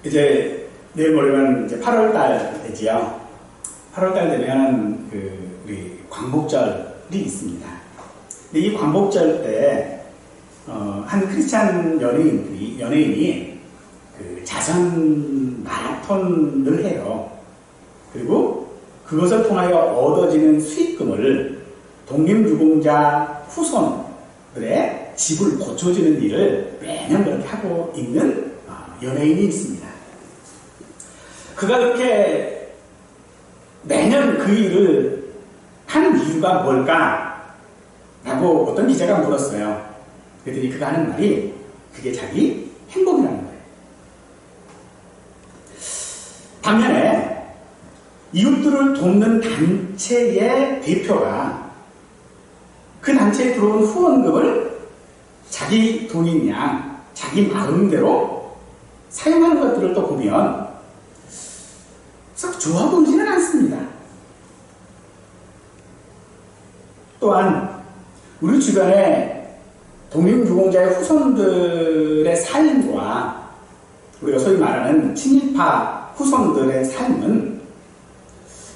이제 내일 모레면 이제 8월달 되지요. 8월달 되면 우리 광복절이 있습니다. 근데 이 광복절 때 한 크리스찬 연예인이 자선 마라톤을 해요. 그리고 그것을 통하여 얻어지는 수익금을 독립유공자 후손들의 집을 고쳐주는 일을 매년 그렇게 하고 있는 연예인이 있습니다. 그가 그렇게 매년 그 일을 하는 이유가 뭘까? 라고 어떤 기자가 물었어요. 그랬더니 그가 하는 말이 그게 자기 행복이라는 거예요. 반면에 이웃들을 돕는 단체의 대표가 그 단체에 들어온 후원금을 자기 돈인 양, 자기 마음대로 사용하는 것들을 또 보면 썩 좋아 보이지는 않습니다. 또한 우리 주변에 독립유공자의 후손들의 삶과 우리가 소위 말하는 친일파 후손들의 삶은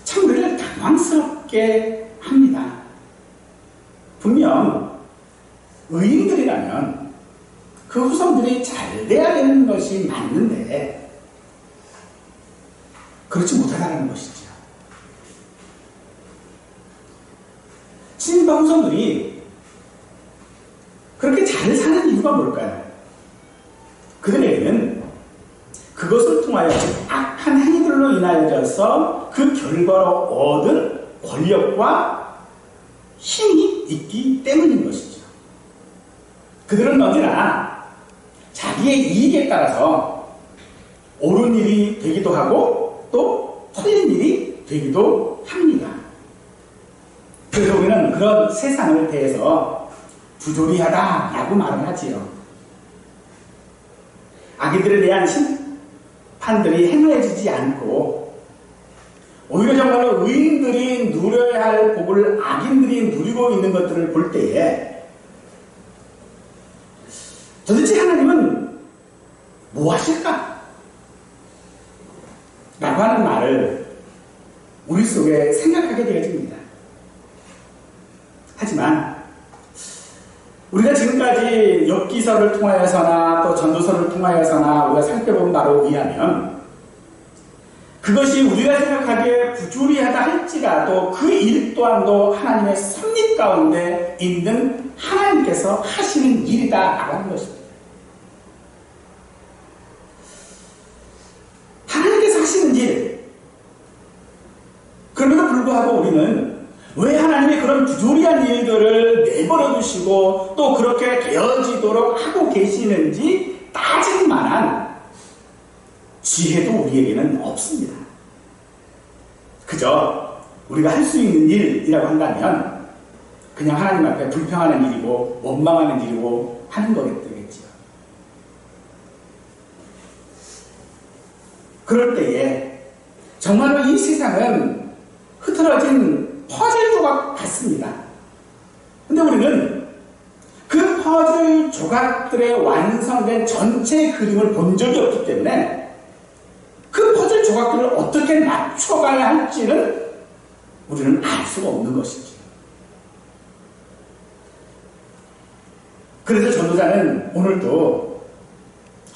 참 우리를 당황스럽게 합니다. 분명 의인들이라면 그 후손들이 잘 돼야 되는 것이 맞는데 그렇지 못하다는 것이죠. 친일파 후손들이 그렇게 잘 사는 이유가 뭘까요? 그들에게는 그것을 통하여 악한 행위들로 인하여져서 그 결과로 얻은 권력과 힘이 있기 때문인 것이죠. 그들은 언제나 자기의 이익에 따라서 옳은 일이 되기도 하고 또 틀린 일이 되기도 합니다. 그래서 우리는 그런 세상을 대해서 부조리하다라고 말을 하지요. 악인들에 대한 심판들이 행해지지 않고 오히려 정말로 의인들이 누려야 할 복을 악인들이 누리고 있는 것들을 볼 때에 도대체 하나님은 뭐 하실까? 라고 하는 말을 우리 속에 생각하게 되어집니다. 하지만 우리가 지금까지 욥기서를 통하여서나 또 전도서를 통하여서나 우리가 살펴본 바로 의하면 그것이 우리가 생각하기에 부조리하다 할지라도 그 일 또한도 하나님의 섭리 가운데 있는 하나님께서 하시는 일이다라고 하는 것입니다. 하나님께서 하시는 일, 그럼에도 불구하고 우리는 왜 하나님이 그런 부조리한 일들을 내버려 두시고 또 그렇게 되어지도록 하고 계시는지 따질 만한 지혜도 우리에게는 없습니다. 그저 우리가 할 수 있는 일이라고 한다면 그냥 하나님 앞에 불평하는 일이고 원망하는 일이고 하는 거겠죠. 그럴 때에 정말로 이 세상은 흐트러진 퍼즐 조각 같습니다. 근데 우리는 그 퍼즐 조각들의 완성된 전체 그림을 본 적이 없기 때문에 그 퍼즐 조각들을 어떻게 맞춰가야 할지는 우리는 알 수가 없는 것이죠. 그래서 전도자는 오늘도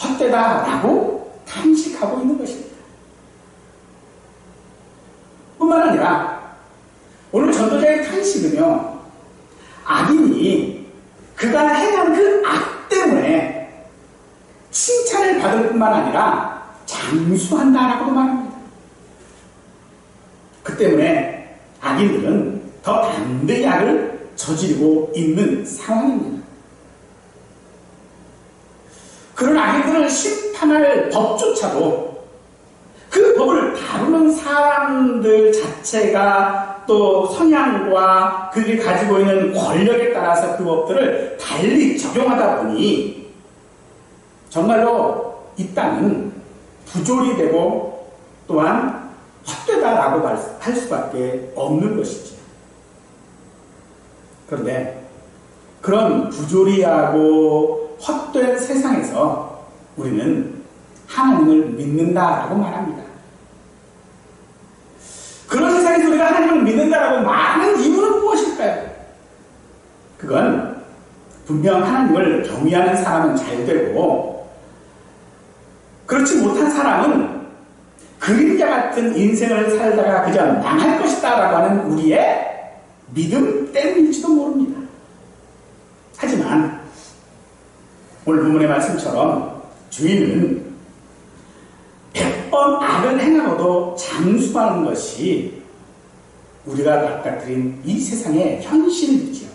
헛되다라고 탄식하고 있는 것입니다. 뿐만 아니라 오늘 전도자의 탄식은요, 악인이 그가 행한 그 악 때문에 칭찬을 받을 뿐만 아니라 장수한다라고도 말합니다. 그 때문에 악인들은 더 담대히 악을 저지르고 있는 상황입니다. 그런 악인들을 심판할 법조차도 그 법을 다루는 사람들 자체가 또 성향과 그들이 가지고 있는 권력에 따라서 그 법들을 달리 적용하다 보니 정말로 이 땅은 부조리 되고 또한 헛되다라고 할 수밖에 없는 것이죠. 그런데 그런 부조리하고 헛된 세상에서 우리는 하나님을 믿는다라고 말합니다. 그런 세상에서 우리가 하나님을 믿는다라고 말하는 이유는 무엇일까요? 그건 분명 하나님을 경외하는 사람은 잘 되고 그렇지 못한 사람은 그림자 같은 인생을 살다가 그저 망할 것이다 라고 하는 우리의 믿음 때문일지도 모릅니다. 하지만 오늘 본문의 말씀처럼 주인은 100번 악을 행하고도 장수하는 것이 우리가 바깥드린 이 세상의 현실이지요.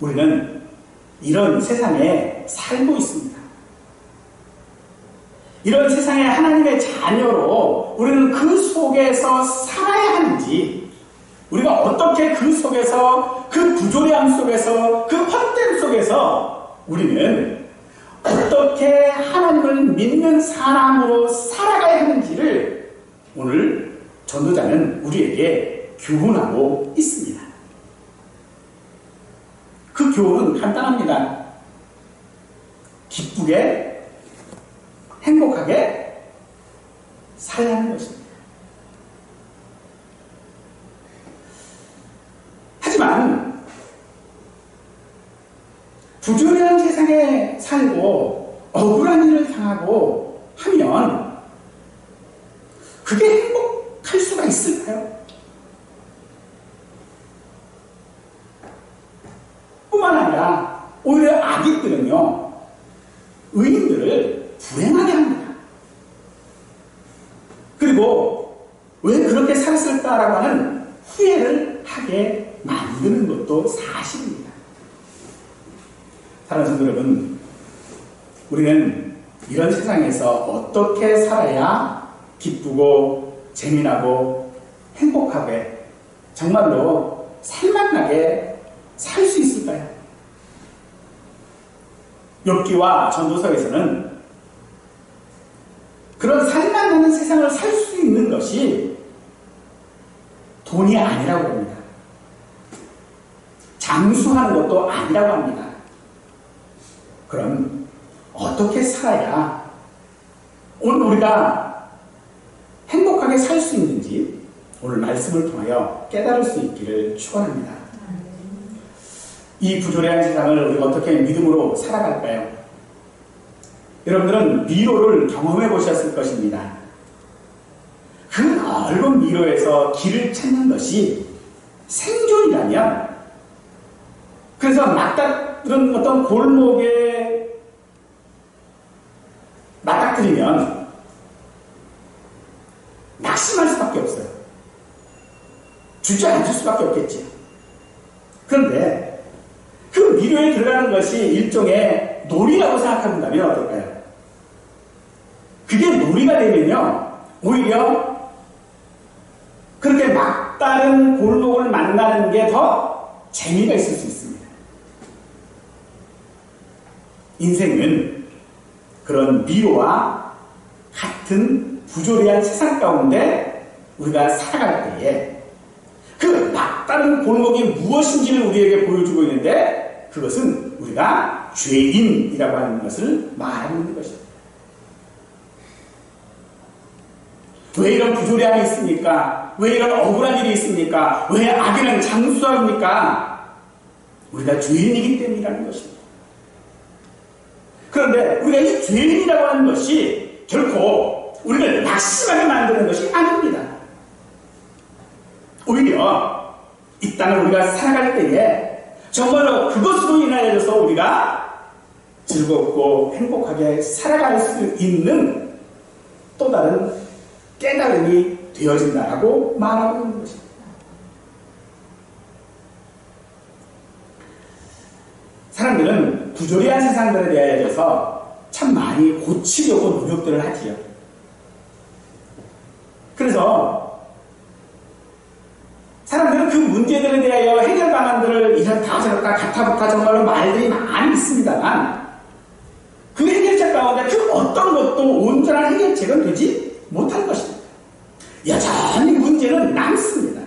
우리는 이런 세상에 살고 있습니다. 이런 세상의 하나님의 자녀로 우리는 그 속에서 살아야 하는지, 우리가 어떻게 그 속에서, 그 부조리함 속에서, 그 헛됨 속에서 우리는 어떻게 하나님을 믿는 사람으로 살아가야 하는지를 오늘 전도자는 우리에게 교훈하고 있습니다. 그 교훈은 간단합니다. 기쁘게, 행복하게 살아야 하는 것입니다. 하지만 부조리한 세상에 살고 억울한 일을 당하고 하면 그게 행복할 수가 있을까요? 뿐만 아니라 오히려 악인들은요, 의인들을 불행하게 합니다. 그리고 왜 그렇게 살았을까라고 하는 후회를 하게 만드는 것도 사실입니다. 사랑하는 성도 여러분, 우리는 이런 세상에서 어떻게 살아야 기쁘고 재미나고 행복하게 정말로 살만나게 살 수 있을까요? 욥기와 전도서에서는 그런 살만나는 세상을 살 수 있는 것이 돈이 아니라고 합니다. 장수하는 것도 아니라고 합니다. 그럼 어떻게 살아야 오늘 우리가 행복하게 살 수 있는지 오늘 말씀을 통하여 깨달을 수 있기를 축원합니다. 이 부조리한 세상을 우리가 어떻게 믿음으로 살아갈까요? 여러분들은 미로를 경험해 보셨을 것입니다. 그 넓은 미로에서 길을 찾는 것이 생존이라면, 그래서 맞닥뜨린 어떤 골목에 맞닥뜨리면 낙심할 수밖에 없어요. 주저앉을 수밖에 없겠지. 그런데 그 미로에 들어가는 것이 일종의 놀이라고 생각한다면 어떨까요? 그게 놀이가 되면요, 오히려 그렇게 막다른 골목을 만나는 게 더 재미가 있을 수 있습니다. 인생은 그런 미로와 같은 부조리한 세상 가운데 우리가 살아갈 때에 그 막다른 골목이 무엇인지를 우리에게 보여주고 있는데, 그것은 우리가 죄인이라고 하는 것을 말하는 것입니다. 왜 이런 부조리함이 있습니까? 왜 이런 억울한 일이 있습니까? 왜 악인은 장수합니까? 우리가 죄인이기 때문이라는 것입니다. 그런데 우리가 이 죄인이라고 하는 것이 결코 우리를 낙심하게 만드는 것이 아닙니다. 오히려 이 땅을 우리가 살아갈 때에 정말로 그것으로 인하여서 우리가 즐겁고 행복하게 살아갈 수 있는 또 다른 깨달음이 되어진다라고 말하고 있는 것입니다. 사람들은 부조리한 세상들에 대해서 참 많이 고치려고 노력들을 하지요. 그래서 사람들은 그 문제들에 대하여 해결 방안들을 이렇다 저렇다 가타부타 정말로 말들이 많이 있습니다만, 그 해결책 가운데 그 어떤 것도 온전한 해결책은 되지 못할 것입니다. 여전히 문제는 남습니다.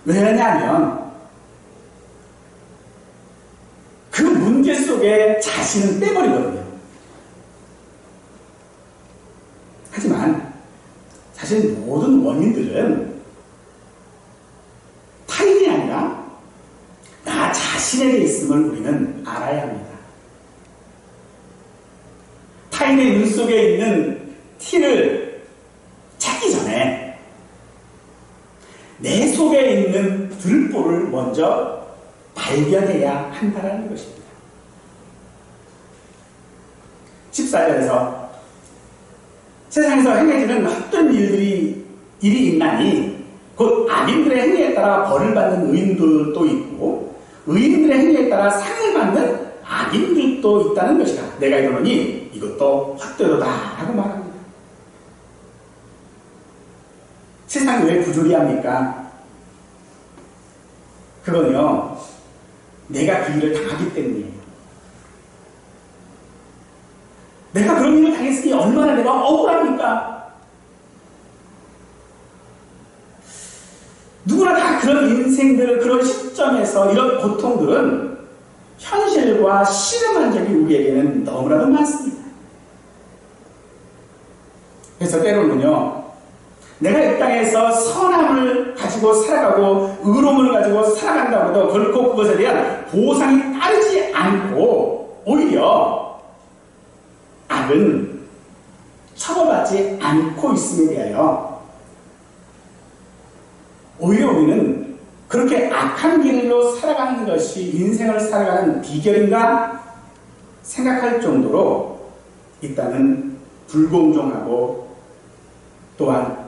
왜냐하면 그 문제 속에 속에 자신은 빼버리거든요. 하지만 사실 모든 원인들은 타인이 아니라 나 자신에게 있음을 우리는 알아야 합니다. 타인의 눈 속에 있는 티를 찾기 전에 내 속에 있는 들보를 먼저 발견해야 한다는 것입니다. 14절에서 세상에서 행해지는 헛된 일이 있나니 곧 악인들의 행위에 따라 벌을 받는 의인들도 있고 의인들의 행위에 따라 상을 받는 악인들도 있다는 것이다. 내가 이러노니 이것도 헛되도다 라고 말합니다. 세상이 왜 부조리합니까? 그거는요, 내가 그 일을 당하기 때문이에요. 내가 그런 일을 당했으니 얼마나 내가 억울합니까? 누구나 다 그런 인생들, 그런 시점에서 이런 고통들은 현실과 씨름한 적이 우리에게는 너무나도 많습니다. 그래서 때로는요, 내가 이 땅에서 선함을 가지고 살아가고 의로움을 가지고 살아간다고 해도 결코 그것에 대한 보상이 따르지 않고 오히려 악은 처벌받지 않고 있음에 대하여 오히려 우리는 그렇게 악한 길로 살아가는 것이 인생을 살아가는 비결인가 생각할 정도로 일단은 불공정하고 또한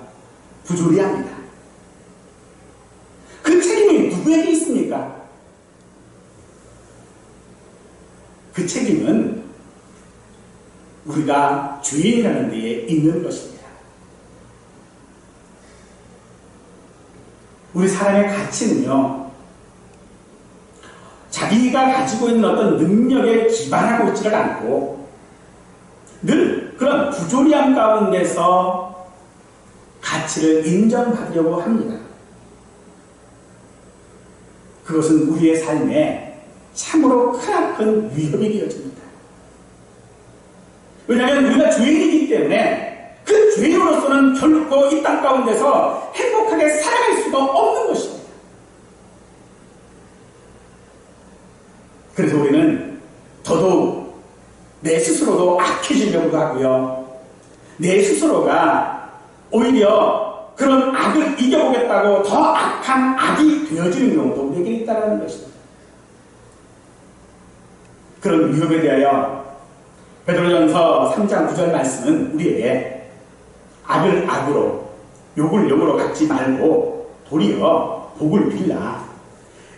부조리합니다. 그 책임이 누구에게 있습니까? 그 책임은 우리가 죄인이라는 데에 있는 것입니다. 우리 사람의 가치는요, 자기가 가지고 있는 어떤 능력에 기반하고 있지를 않고 늘 그런 부조리함 가운데서 가치를 인정받으려고 합니다. 그것은 우리의 삶에 참으로 크나큰 위협이 되어집니다. 왜냐하면 우리가 죄인이기 때문에 그 죄인으로서는 결코 이 땅 가운데서 행복하게 살아갈 수가 없는 것입니다. 그래서 우리는 더더욱 내 스스로도 악해지려고 하고요. 내 스스로가 오히려 그런 악을 이겨보겠다고 더 악한 악이 되어지는 경우도 우리에게 있다는 것입니다. 그런 위협에 대하여 베드로전서 3장 9절 말씀은 우리에게 악을 악으로 욕을 욕으로 갚지 말고 도리어 복을 빌라.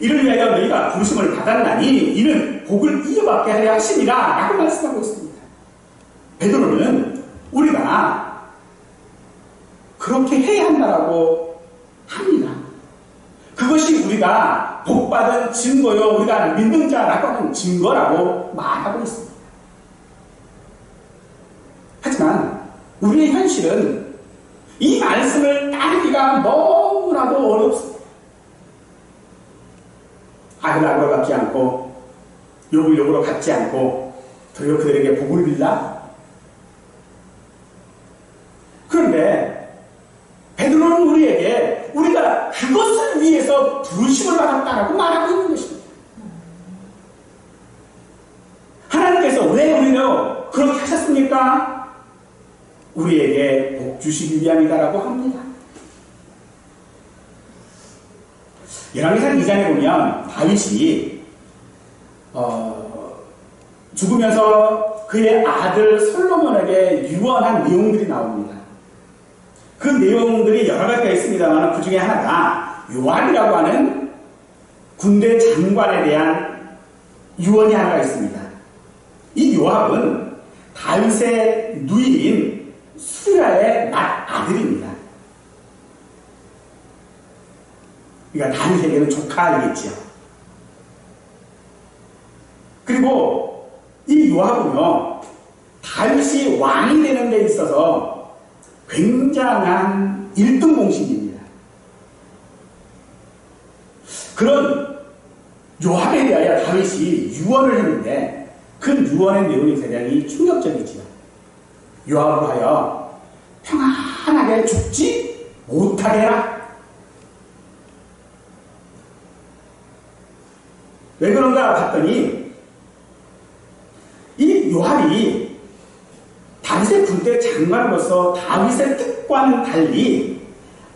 이를 위하여 너희가 부르심을 받았나니 이는 복을 이어받게 하려 하심이라 라고 말씀하고 있습니다. 베드로는 우리가 그렇게 해야 한다라고 합니다. 그것이 우리가 복받은 증거요, 우리가 믿는 자라고 하는 증거라고 말하고 있습니다. 하지만 우리의 현실은 이 말씀을 따르기가 너무나도 어렵습니다. 악을 악으로 갚지 않고 욕을 욕으로 갚지 않고 도리어 그들에게 복을 빌라. 그런데 베드로는 우리에게 우리가 그것을 위해서 부르심을 받았다라고 말하고 있는 것입니다. 하나님께서 왜 우리를 그렇게 하셨습니까? 우리에게 복 주시기 위함이다라고 합니다. 열왕기상 2장에 보면 다윗이 죽으면서 그의 아들 솔로몬에게 유언한 내용들이 나옵니다. 그 내용들이 여러 가지가 있습니다만 그 중에 하나가 요압이라고 하는 군대 장관에 대한 유언이 하나가 있습니다. 이 요압은 다윗의 누이인 수라의 맏아들입니다. 그러니까 다윗에게는 조카이겠지요. 그리고 이 요압은요, 다윗이 왕이 되는 데 있어서 굉장한 1등 공신입니다. 그런 요압에 대하여 다윗이 유언을 했는데 그 유언의 내용이 대단히 충격적이지요. 요압을 하여 평안하게 죽지 못하게 해라. 왜 그런가 봤더니 이 요압이 다윗의 군대 장관으로서 다윗의 뜻과는 달리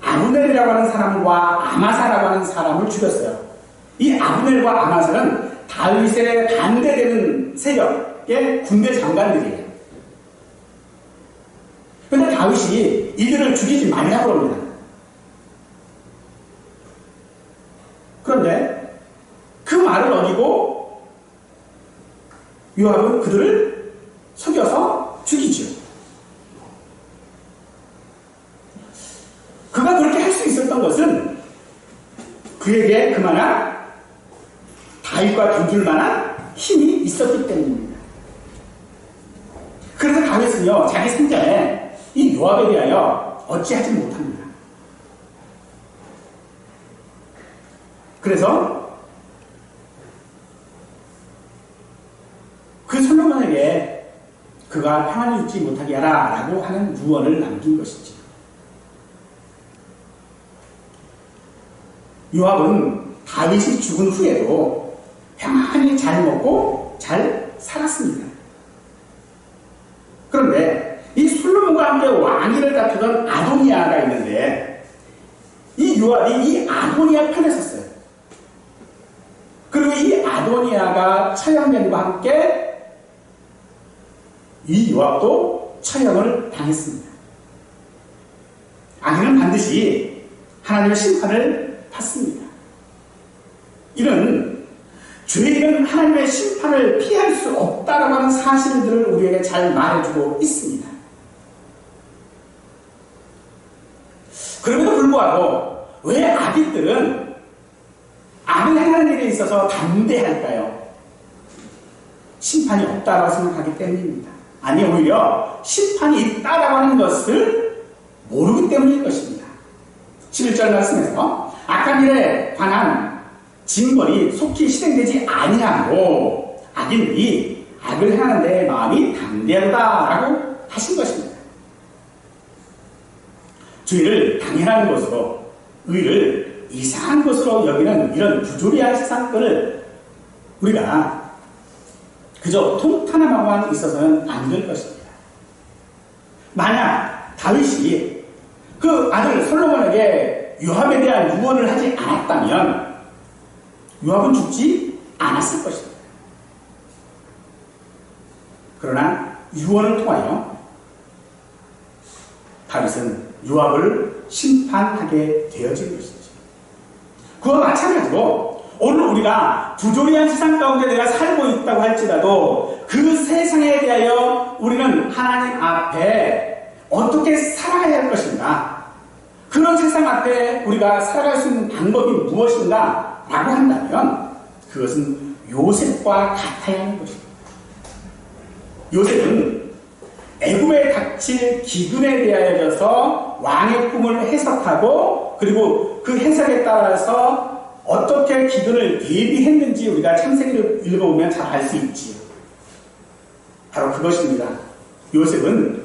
아브넬이라고 하는 사람과 아마사라고 하는 사람을 죽였어요. 이 아브넬과 아마사는 다윗에 반대되는 세력의 군대 장관들이에요. 그런데 다윗이 이들을 죽이지 말라고 합니다. 그런데 그 말을 어기고 요압은 그들을 속여서 죽이죠. 그가 그렇게 할 수 있었던 것은 그에게 그만한 다윗과 던질 만한 힘이 있었기 때문입니다. 그래서 다윗은요, 자기 생전에 이 요압에 대하여 어찌하지 못합니다. 그래서 그 솔로몬에게 그가 평안히 있지 못하게 하라 라고 하는 유언을 남긴 것이죠. 요압은 다윗이 죽은 후에도 평안히 잘 먹고 잘 살았습니다. 그런데 이 솔로몬과 함께 왕위를 다투던 아도니아가 있는데 이 요압이 이 아도니아 편에 섰어요. 그리고 이 아도니아가 처형됨과 함께 이 요압도 처형을 당했습니다. 악인은 반드시 하나님의 심판을 받습니다. 이는 죄인은 하나님의 심판을 피할 수 없다라고 하는 사실들을 우리에게 잘 말해주고 있습니다. 그럼에도 불구하고 왜 아비들은 악을 행하는 일에 있어서 담대할까요? 심판이 없다라고 생각하기 때문입니다. 아니, 오히려 심판이 있다라고 하는 것을 모르기 때문일 것입니다. 11절 말씀에서 악한 일에 관한 징벌이 속히 실행되지 아니하고 악인이 악을 행하는 데 마음이 담대하다라고 하신 것입니다. 죄를 당연한 것으로 의를 이상한 것으로 여기는 이런 부조리한 세상권을 우리가 그저 통탄함만 있어서는 안 될 것입니다. 만약 다윗이 그 아들 솔로몬에게 요압에 대한 유언을 하지 않았다면 요압은 죽지 않았을 것입니다. 그러나 유언을 통하여 다윗은 요압을 심판하게 되어진 것이죠. 그와 마찬가지로 오늘 우리가 부조리한 세상 가운데 내가 살고 있다고 할지라도 그 세상에 대하여 우리는 하나님 앞에 어떻게 살아가야 할 것인가, 그런 세상 앞에 우리가 살아갈 수 있는 방법이 무엇인가 라고 한다면 그것은 요셉과 같아야 하는 것입니다. 요셉은 애굽에 닥칠 기근에 대하여서 왕의 꿈을 해석하고 그리고 그 해석에 따라서 어떻게 기근을 대비했는지 우리가 창세기를 읽어보면 잘 알 수 있지요. 바로 그것입니다. 요셉은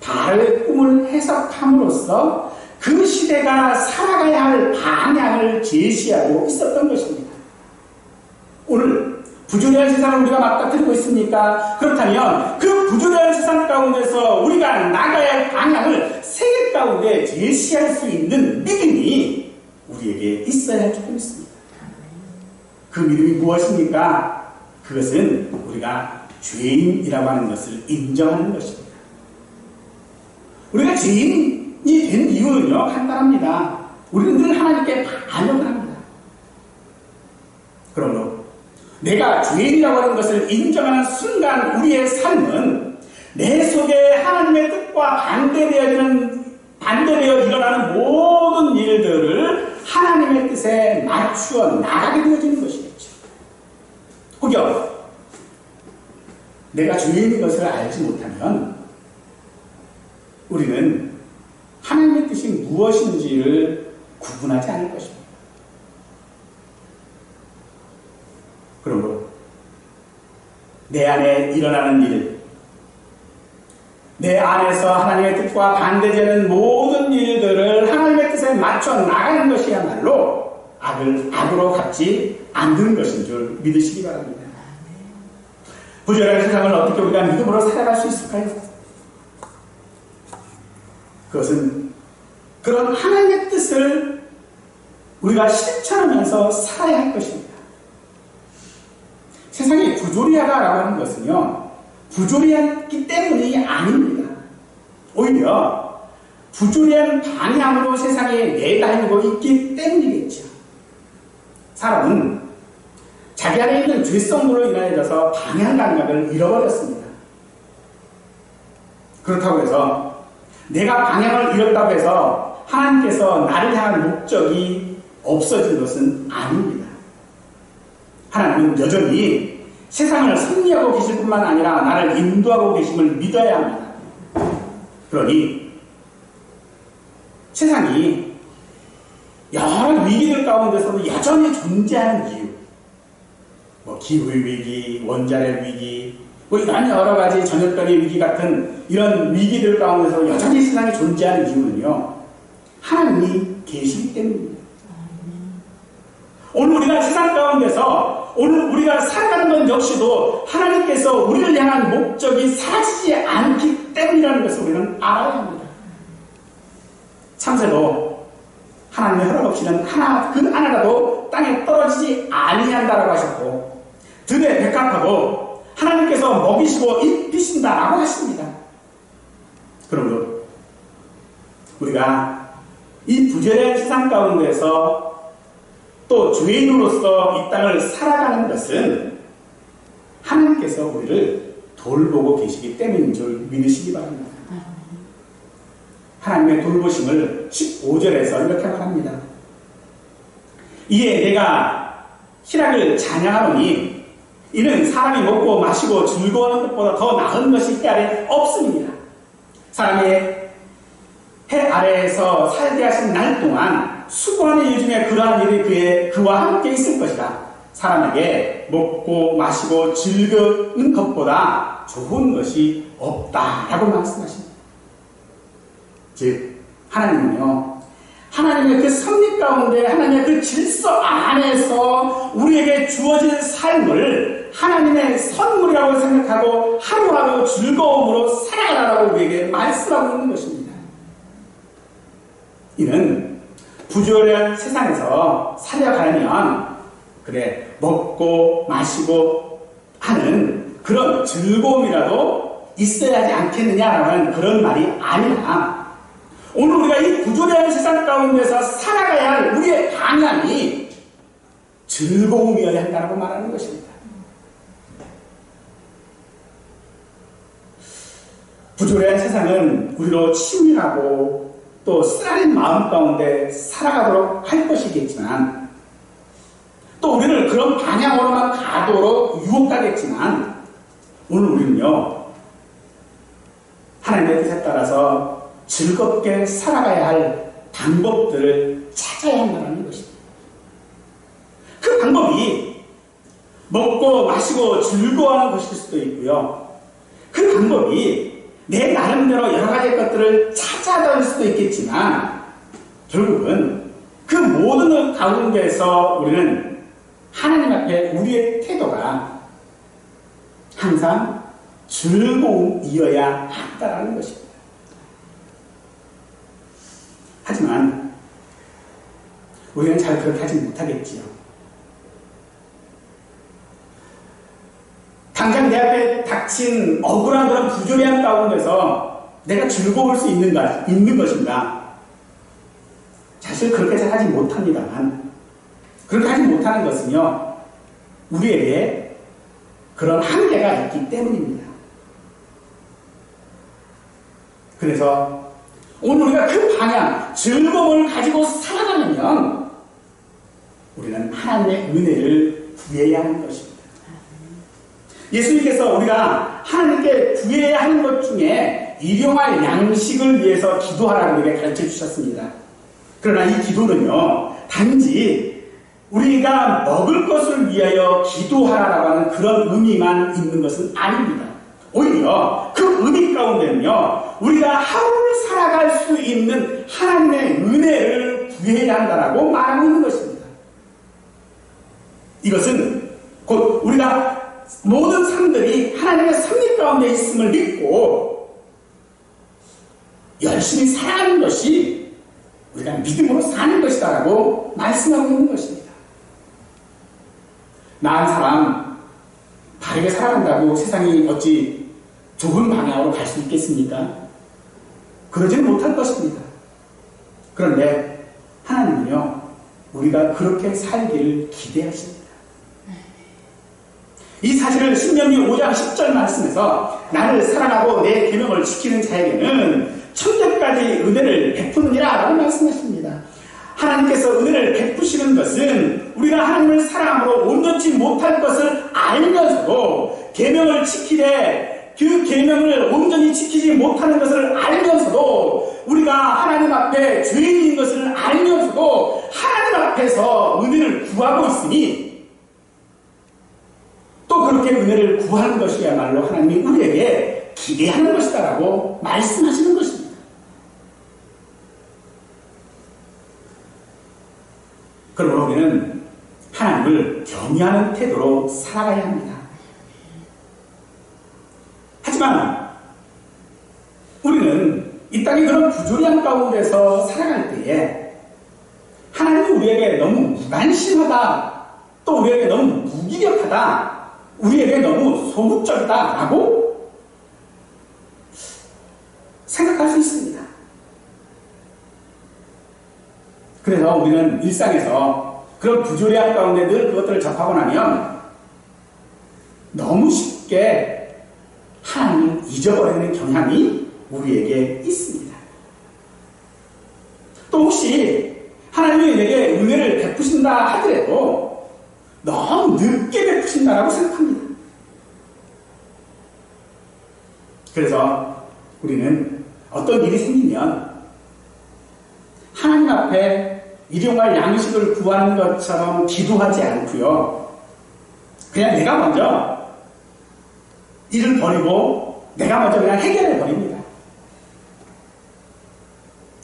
바알의 꿈을 해석함으로써 그 시대가 살아가야 할 방향을 제시하고 있었던 것입니다. 오늘 부조리한 세상을 우리가 맞닥뜨리고 있습니까? 그렇다면 그 부조리한 세상 가운데서 우리가 나가야 할 방향을 세계 가운데 제시할 수 있는 믿음이 우리에게 있어야 할 줄로 믿습니다. 그 믿음이 무엇입니까? 그것은 우리가 죄인이라고 하는 것을 인정하는 것입니다. 우리가 죄인이 된 이유는요, 간단합니다. 우리는 늘 하나님께 반역을 합니다. 그러므로 내가 죄인이라고 하는 것을 인정하는 순간 우리의 삶은 내 속에 하나님의 뜻과 반대되어 일어나는 모든 일들을 하나님의 뜻에 맞추어 나가게 되어지는 것이겠죠. 혹여 내가 죄인인 것을 알지 못하면 우리는 하나님의 뜻이 무엇인지를 구분하지 않을 것입니다. 그러므로 내 안에 일어나는 일, 내 안에서 하나님의 뜻과 반대되는 모든 일들을 하나님의 뜻에 맞춰 나가는 것이야말로 악으로 갚지 않는 것인 줄 믿으시기 바랍니다. 부조리한 세상을 어떻게 우리가 믿음으로 살아갈 수 있을까요? 그것은 그런 하나님의 뜻을 우리가 실천하면서 살아야 할 것입니다. 세상이 부조리하다라고 하는 것은요, 부조리하기 때문이 아닙니다. 오히려 부조리한 방향으로 세상에 내다니고 있기 때문이겠죠. 사람은 자기 안에 있는 죄성으로 인하여서 방향 감각을 잃어버렸습니다. 그렇다고 해서 내가 방향을 잃었다고 해서 하나님께서 나를 향한 목적이 없어진 것은 아닙니다. 하나님은 여전히 세상을 섭리하고 계실 뿐만 아니라 나를 인도하고 계심을 믿어야 합니다. 그러니 세상이 여러 위기들 가운데서도 여전히 존재하는 이유, 기후위기, 원자력 위기, 이런 여러 가지 전염병의 위기 같은 이런 위기들 가운데서 여전히 세상이 존재하는 이유는요, 하나님이 계시기 때문입니다. 오늘 우리가 세상 가운데서 오늘 우리가 살아가는 것 역시도 하나님께서 우리를 향한 목적이 사라지지 않기 때문이라는 것을 우리는 알아야 합니다. 참새도 하나님의 허락 없이는 그 하나라도 땅에 떨어지지 아니한다라고 하셨고, 들의 백합화도 하나님께서 먹이시고 입히신다라고 하십니다. 그러므로 우리가 이 부조리한 세상 가운데서 또 죄인으로서 이 땅을 살아가는 것은 하나님께서 우리를 돌보고 계시기 때문인 줄 믿으시기 바랍니다. 하나님의 돌보심을 15절에서 이렇게 말합니다. 이에 내가 희락을 찬양하노니 이는 사람이 먹고 마시고 즐거워하는 것보다 더 나은 것이 해 아래 없습니다. 사람이 해 아래에서 살게 하신 날 동안 수고하는 일 중에 그러한 일이 그와 함께 있을 것이다. 사람에게 먹고 마시고 즐거운 것보다 좋은 것이 없다라고 말씀하십니다. 즉 하나님은요, 하나님의 그 섭리 가운데 하나님의 그 질서 안에서 우리에게 주어진 삶을 하나님의 선물이라고 생각하고 하루하루 즐거움으로 살아가라고 우리에게 말씀하고 있는 것입니다. 이는 부조리한 세상에서 살아가려면 그래 먹고 마시고 하는 그런 즐거움이라도 있어야 하지 않겠느냐라는 그런 말이 아니라, 오늘 우리가 이 부조리한 세상 가운데서 살아가야 할 우리의 방향이 즐거움이어야 한다고 말하는 것입니다. 부조리한 세상은 우리로 치밀하고 또 쓰라린 마음 가운데 살아가도록 할 것이겠지만, 또 우리를 그런 방향으로만 가도록 유혹하겠지만, 오늘 우리는요, 하나님의 뜻에 따라서 즐겁게 살아가야 할 방법들을 찾아야 한다는 것입니다. 그 방법이 먹고 마시고 즐거워하는 것일 수도 있고요. 그 방법이 내 나름대로 여러 가지 것들을 찾아다닐 수도 있겠지만, 결국은 그 모든 가운데서 우리는 하나님 앞에 우리의 태도가 항상 즐거움이어야 한다는 것입니다. 하지만 우리는 잘 그렇게 하지 못하겠지요. 당장 내 앞에 닥친 억울한 그런 부조리한 가운데서 내가 즐거울 수 있는 것인가? 사실 그렇게 잘 하지 못합니다만, 그렇게 하지 못하는 것은요, 우리에게 그런 한계가 있기 때문입니다. 그래서 오늘 우리가 그 방향, 즐거움을 가지고 살아가려면 우리는 하나님의 은혜를 구해야 하는 것입니다. 예수님께서 우리가 하나님께 구해야 하는 것 중에 일용할 양식을 위해서 기도하라고 우리에게 가르쳐 주셨습니다. 그러나 이 기도는요, 단지 우리가 먹을 것을 위하여 기도하라라고 하는 그런 의미만 있는 것은 아닙니다. 오히려 그 의미 가운데는요, 우리가 하루를 살아갈 수 있는 하나님의 은혜를 구해야 한다라고 말하고 있는 것입니다. 이것은 곧 우리가 모든 사람들이 하나님의 섭리 가운데 있음을 믿고 열심히 살아가는 것이 우리가 믿음으로 사는 것이다라고 말씀하고 있는 것입니다. 나은 사람 바르게 살아간다고 세상이 어찌 좋은 방향으로 갈 수 있겠습니까? 그러지는 못할 것입니다. 그런데 하나님은요, 우리가 그렇게 살기를 기대하십니다. 이 사실을 신명기 5장 10절 말씀에서 나를 사랑하고 내 계명을 지키는 자에게는 천대까지 은혜를 베푸느니라 라고 말씀하십니다. 하나님께서 은혜를 베푸시는 것은 우리가 하나님을 사랑함으로 온전치 못할 것을 알면서도 계명을 지키되 그 계명을 온전히 지키지 못하는 것을 알면서도 우리가 하나님 앞에 죄인인 것을 알면서도 하나님 앞에서 은혜를 구하고 있으니 또 그렇게 은혜를 구하는 것이야말로 하나님이 우리에게 기대하는 것이다라고 말씀하시는 것입니다. 그러므로 우리는 하나님을 경외하는 태도로 살아가야 합니다. 하지만 우리는 이 땅의 그런 부조리한 가운데서 살아갈 때에 하나님이 우리에게 너무 무관심하다, 또 우리에게 너무 무기력하다, 우리에게 너무 소극적이다라고 생각할 수 있습니다. 그래서 우리는 일상에서 그런 부조리한 가운데 늘 그것들을 접하고 나면 너무 쉽게 하나님을 잊어버리는 경향이 우리에게 있습니다. 또 혹시 하나님이 내게 은혜를 베푸신다 하더라도 너무 늦게 베푸신다라고 생각합니다. 그래서 우리는 어떤 일이 생기면 하나님 앞에 일용할 양식을 구하는 것처럼 기도하지 않고요, 그냥 내가 먼저 일을 버리고 내가 먼저 그냥 해결해 버립니다.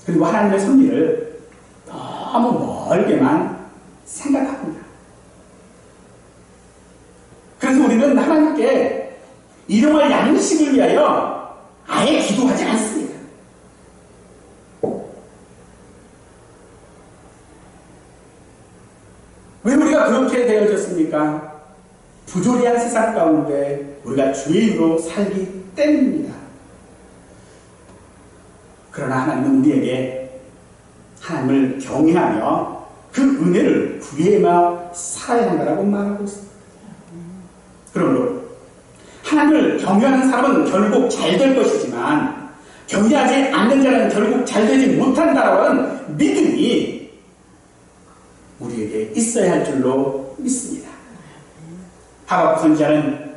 그리고 하나님의 섭리를 너무 멀게만 생각합니다. 그래서 우리는 하나님께 일용할 양식을 위하여 아예 기도하지 않습니다. 왜 우리가 그렇게 되어졌습니까? 부조리한 세상 가운데 우리가 주인으로 살기 때문입니다. 그러나 하나님은 우리에게 하나님을 경외하며 그 은혜를 구해며 살아야 한다고 말하고 있습니다. 그러므로 하나님을 경외하는 사람은 결국 잘 될 것이지만 경외하지 않는 자는 결국 잘 되지 못한다라고 하는 믿음이 우리에게 있어야 할 줄로 믿습니다. 하박국 선지자는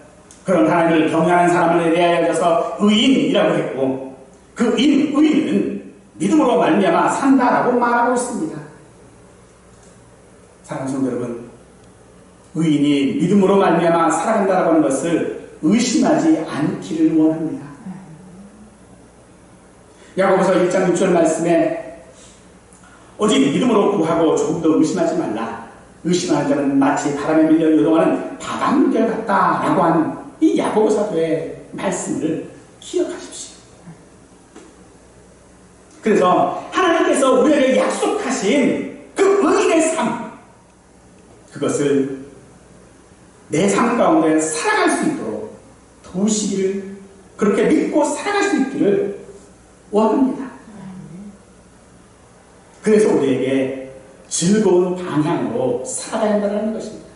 그런 하나님을 경외하는 사람을 대하여서 의인이라고 했고, 그 의인은 믿음으로 말미암아 산다라고 말하고 있습니다. 사랑하는 성도 여러분, 의인이 믿음으로 말미암아 살아간다라고 하는 것을 의심하지 않기를 원합니다. 야고보서 1장 6절 말씀에 오직 믿음으로 구하고 조금 더 의심하지 말라. 의심하는 자는 마치 바람에 밀려 요동하는 바람결 같다라고 하는 이 야고보 사도의 말씀을 기억하십시오. 그래서 하나님께서 우리에게 약속하신 그 의인의 삶, 그것을 내 삶 가운데 살아갈 수 있도록 도우시기를, 그렇게 믿고 살아갈 수 있기를 원합니다. 그래서 우리에게 즐거운 방향으로 살아가야 한다는 것입니다.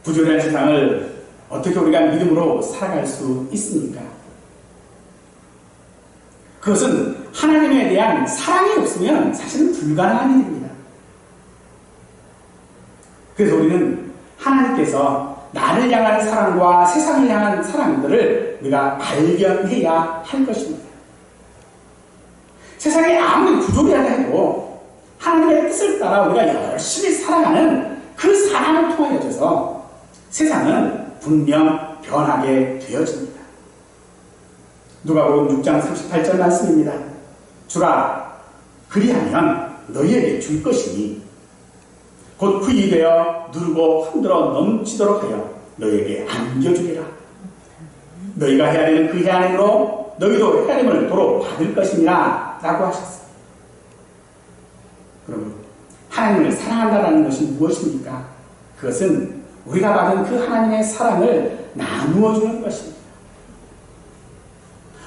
부조리한 세상을 어떻게 우리가 믿음으로 살아갈 수 있습니까? 그것은 하나님에 대한 사랑이 없으면 사실은 불가능한 일입니다. 그래서 우리는 하나님께서 나를 향한 사랑과 세상을 향한 사랑들을 우리가 발견해야 할 것입니다. 세상이 아무리 부조리하다 해도 하나님의 뜻을 따라 우리가 열심히 살아가는 그 사랑을 통하여져서 세상은 분명 변하게 되어집니다. 누가복음 6장 38절 말씀입니다. 주라 그리하면 너희에게 줄 것이니 곧 후이 되어 누르고 흔들어 넘치도록 하여 너희에게 안겨주리라. 너희가 헤아리는 그 헤아림으로 너희도 헤아림을 도로 받을 것이니라 라고 하셨어요. 그럼 하나님을 사랑한다는 것이 무엇입니까? 그것은 우리가 받은 그 하나님의 사랑을 나누어 주는 것입니다.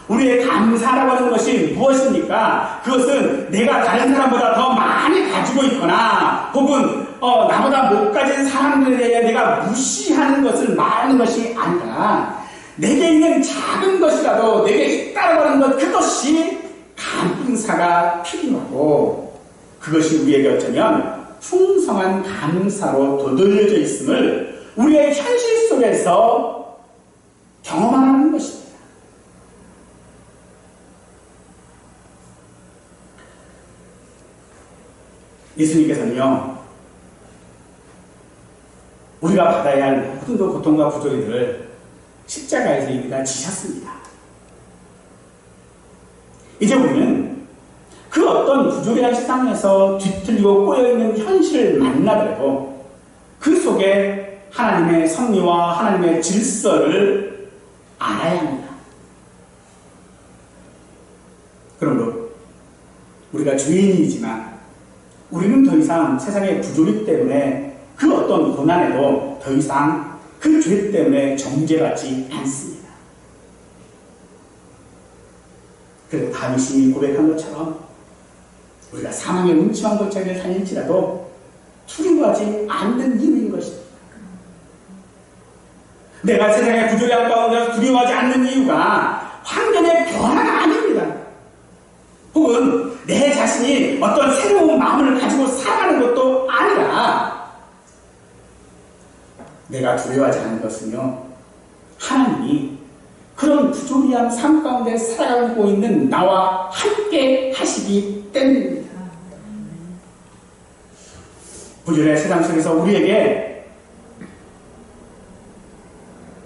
우리의 감사라고 하는 것이 무엇입니까? 그것은 내가 다른 사람보다 더 많이 가지고 있거나 혹은 나보다 못 가진 사람들에 대해 내가 무시하는 것을 말하는 것이 아니라 내게 있는 작은 것이라도 내게 있다고 하는 것, 그것이 감사가 필요하고 그것이 우리에게 어쩌면 풍성한 감사로 도돌려져 있음을 우리의 현실 속에서 경험하는 것입니다. 예수님께서는요, 우리가 받아야 할 모든 고통과 부조리들을 십자가에서 이미 다 지셨습니다. 이제 우리는 그 어떤 부조리한 세상에서 뒤틀리고 꼬여있는 현실을 만나더라도 그 속에 하나님의 섭리와 하나님의 질서를 알아야 합니다. 그러므로 우리가 죄인이지만 우리는 더 이상 세상의 부조리 때문에 그 어떤 고난에도 더 이상 그 죄 때문에 정죄받지 않습니다. 그래도 다윗이 고백한 것처럼 우리가 사망의 음침한 골짜기를 다닐지라도 두려워하지 않는 이유인 것입니다. 내가 세상의 부조리한 가운데서 두려워하지 않는 이유가 환경의 변화가 아닙니다. 혹은 내 자신이 어떤 새로운 마음을 가지고 살아가는 것도 아니라 내가 두려워하지 않는 것은요, 하나님이 그런 부조리한 삶 가운데 살아가고 있는 나와 함께 하시기 때문입니다. 부조리한 세상 속에서 우리에게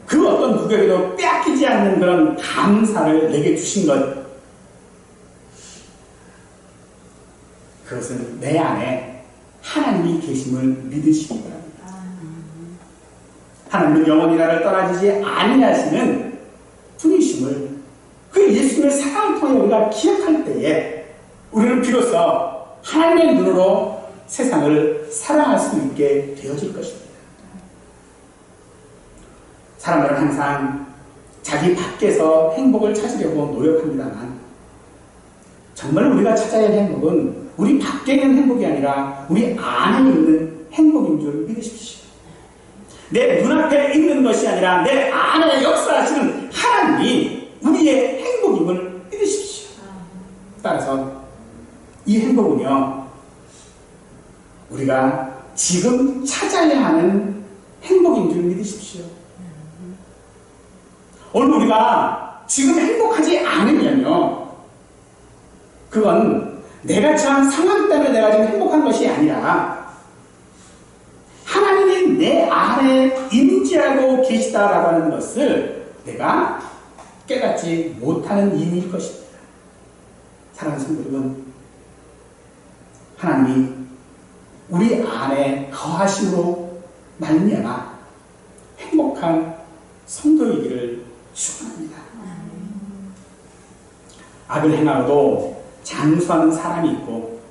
그 어떤 누구에게도 빼앗기지 않는 그런 감사를 내게 주신 것, 그것은 내 안에 하나님이 계심을 믿으시기 바랍니다. 하나님은 영원히 나를 떠나지지 아니하시는 분이심을, 그 예수님의 사랑을 통해 우리가 기억할 때에 우리는 비로소 하나님의 눈으로 세상을 사랑할 수 있게 되어질 것입니다. 사람들은 항상 자기 밖에서 행복을 찾으려고 노력합니다만 정말 우리가 찾아야 할 행복은 우리 밖에 있는 행복이 아니라 우리 안에 있는 행복인 줄 믿으십시오. 내 눈앞에 있는 것이 아니라 내 안에 역사하시는 하나님이 우리의 행복임을 믿으십시오. 따라서 이 행복은요, 우리가 지금 찾아야 하는 행복인 줄 믿으십시오. 오늘 우리가 지금 행복하지 않으면요, 그건 내가 처한 상황 때문에 내가 지금 행복한 것이 아니라 하나님이 내 안에 임재하고 계시다라고 하는 것을 내가 깨닫지 못하는 이유일 것입니다. 사랑하는 성도 여러분, 하나님이 우리 안에 거하심으로 말미암아 행복한 성도이기를 축원합니다. 악을 행하고도 장수하는 사람이 있고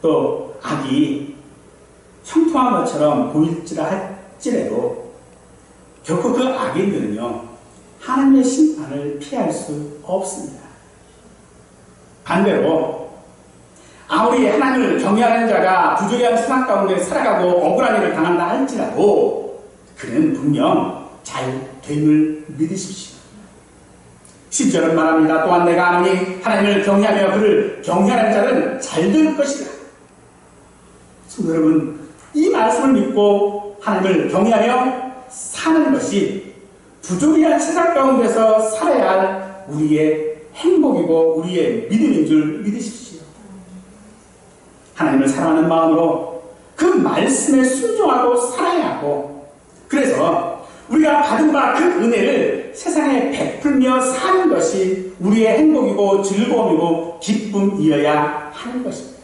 또 악이 형통한 것처럼 보일지라 할지라도 결코 그 악인들은요, 하나님의 심판을 피할 수 없습니다. 반대로 아무리 하나님을 경외하는 자가 부조리한 세상 가운데 살아가고 억울한 일을 당한다 할지라도 그는 분명 잘 됨을 믿으십시오. 10절은 말합니다. 또한 내가 아노니 하나님을 경외하며 그를 경외하는 자는 잘 될 것이다. 성도 여러분, 이 말씀을 믿고 하나님을 경외하며 사는 것이 부조리한 세상 가운데서 살아야 할 우리의 행복이고 우리의 믿음인 줄 믿으십시오. 하나님을 사랑하는 마음으로 그 말씀에 순종하고 살아야 하고, 그래서 우리가 받은 바 그 은혜를 세상에 베풀며 사는 것이 우리의 행복이고 즐거움이고 기쁨이어야 하는 것입니다.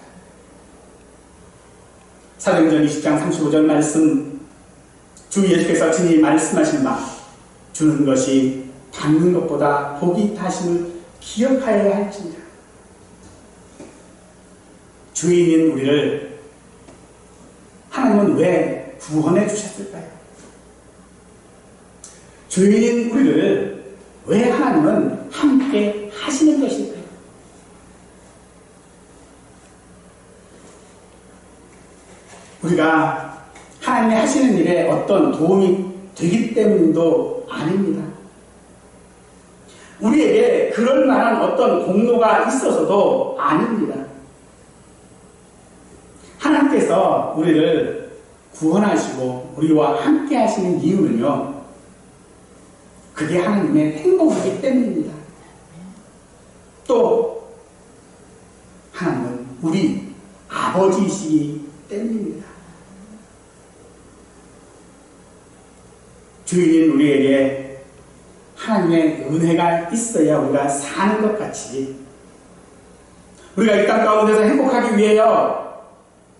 사도행전 20장 35절 말씀, 주 예수께서 친히 말씀하신 바 주는 것이 받는 것보다 복이 있다 하심을 기억하여야 할지니라. 주인인 우리를 하나님은 왜 구원해 주셨을까요? 주인인 우리를 왜 하나님은 함께 하시는 것일까요? 우리가 하나님이 하시는 일에 어떤 도움이 되기 때문도 아닙니다. 우리에게 그럴 만한 어떤 공로가 있어서도 아닙니다. 하나님께서 우리를 구원하시고 우리와 함께 하시는 이유는요, 그게 하나님의 행복이기 때문입니다. 또 하나님은 우리 아버지이시기 때문입니다. 주인인 우리에게 하나님의 은혜가 있어야 우리가 사는 것 같이, 우리가 이 땅 가운데서 행복하기 위하여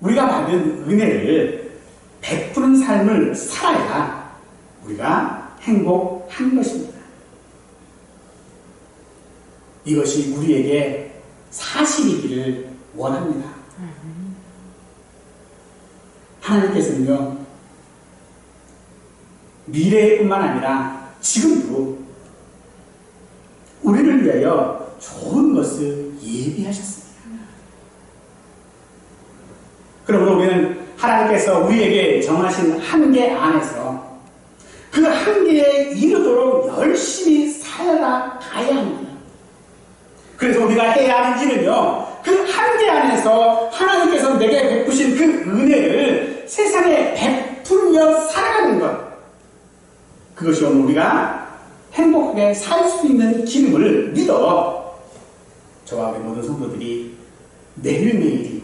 우리가 받은 은혜를 베푸는 삶을 살아야 우리가 행복한 것입니다. 이것이 우리에게 사실이기를 원합니다. 하나님께서는요, 미래뿐만 아니라 지금도 우리를 위하여 좋은 것을 예비하셨습니다. 그러므로 우리는 하나님께서 우리에게 정하신 한계 안에서 그 한계에 이르도록 열심히 살아가야 합니다. 그래서 우리가 해야 하는 일은요, 그 한계 안에서 하나님께서 내게 베푸신 그 은혜를 세상에 베풀며 살아가는 것, 그것이 오늘 우리가 행복하게 살 수 있는 길임을 믿어 저와 우리 모든 성도들이 매일매일이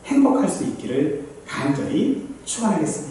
행복할 수 있기를 간절히 축원하겠습니다.